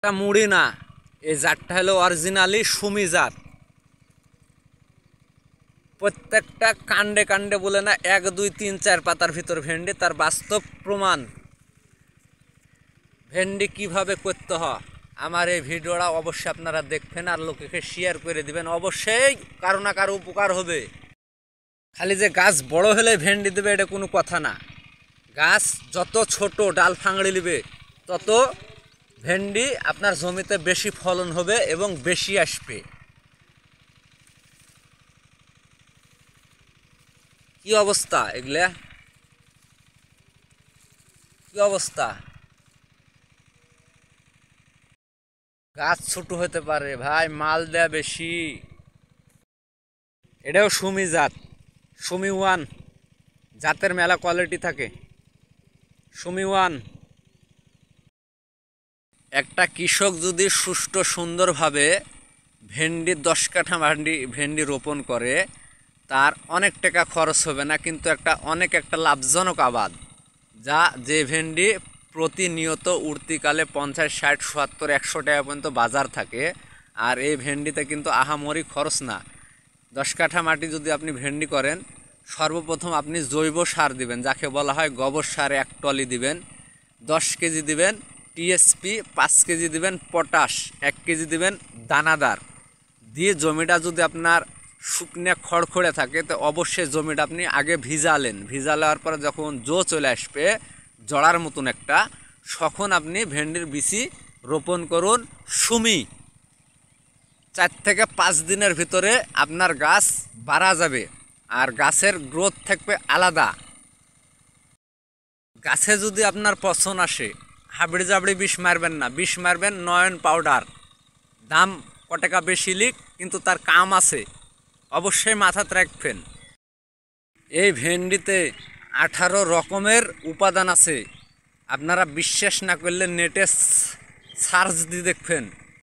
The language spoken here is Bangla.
জাতটা মুড়ি না, এই জাতটা হলো অরিজিনালি সুমি জাত। প্রত্যেকটা কাণ্ডে কাণ্ডে বলে না 1 2 3 4 পাতার ভিতর ভেন্ডি, তার বাস্তব প্রমাণ। ভেন্ডি কিভাবে করতে হয় আমার এই ভিডিওটা অবশ্যই আপনারা দেখবেন আর লোকেকে শেয়ার করে দিবেন, অবশ্যই কারো না কারো উপকার হবে। খালি যে গাছ বড় হলে ভেন্ডি দেবে এটা কোনো কথা না। গাছ যত ছোট ডাল ফাংড়ি নেবে তত ভেন্ডি আপনার জমিতে বেশি ফলন হবে এবং বেশি আসবে। কি অবস্থা এগুলা, কি অবস্থা? গাছ ছোট হতে পারে ভাই, মাল দেয়া বেশি। এটাও সুমি জাত, সুমি 1 জাতের মেলা কোয়ালিটি থাকে। সুমি 1 একটা কৃষক যদি সুষ্ঠু সুন্দরভাবে ভেন্ডি 10 কাঠা ভেন্ডি রোপণ করে তার অনেক টাকা খরচ হবে না, কিন্তু একটা লাভজনক আবাদ। যে ভেন্ডি প্রতিনিয়ত উঠতিকালে 50 60 70 100 টাকা পর্যন্ত বাজার থাকে। আর এই ভেন্ডিতে কিন্তু আহামরি খরচ না। 10 কাঠা মাটি যদি আপনি ভেন্ডি করেন, সর্বপ্রথম আপনি জৈব সার দিবেন, যাকে বলা হয় গোবর সার 1 টলি দিবেন, 10 কেজি দিবেন টিএসপি, 5 কেজি দিবেন পটাশ, 1 কেজি দিবেন দানাদার দিয়ে জমিটা যদি আপনার শুকনো খড়খড়ে থাকে তো অবশ্যই জমিটা আপনি আগে ভিজালেওয়ার পরে যখন জো চলে আসবে জড়ার মতন একটা, তখন আপনি ভেন্ডির বিচি রোপণ করুন। সুমি 4 থেকে 5 দিনের ভিতরে আপনার গাছ বাড়া যাবে আর গাছের গ্রোথ থাকবে আলাদা। গাছে যদি আপনার পছন্দ আসে হাবড়ি জাবড়ি বিষ মারবেন না, বিষ মারবেন নয়ন পাউডার। দাম ক টাকা বেশি লিক, কিন্তু তার কাম আছে, অবশ্যই মাথাতে রাখবেন। এই ভেন্ডিতে 18 রকমের উপাদান আছে, আপনারা বিশ্বাস না করলে নেটে সার্চ দিয়ে দেখবেন।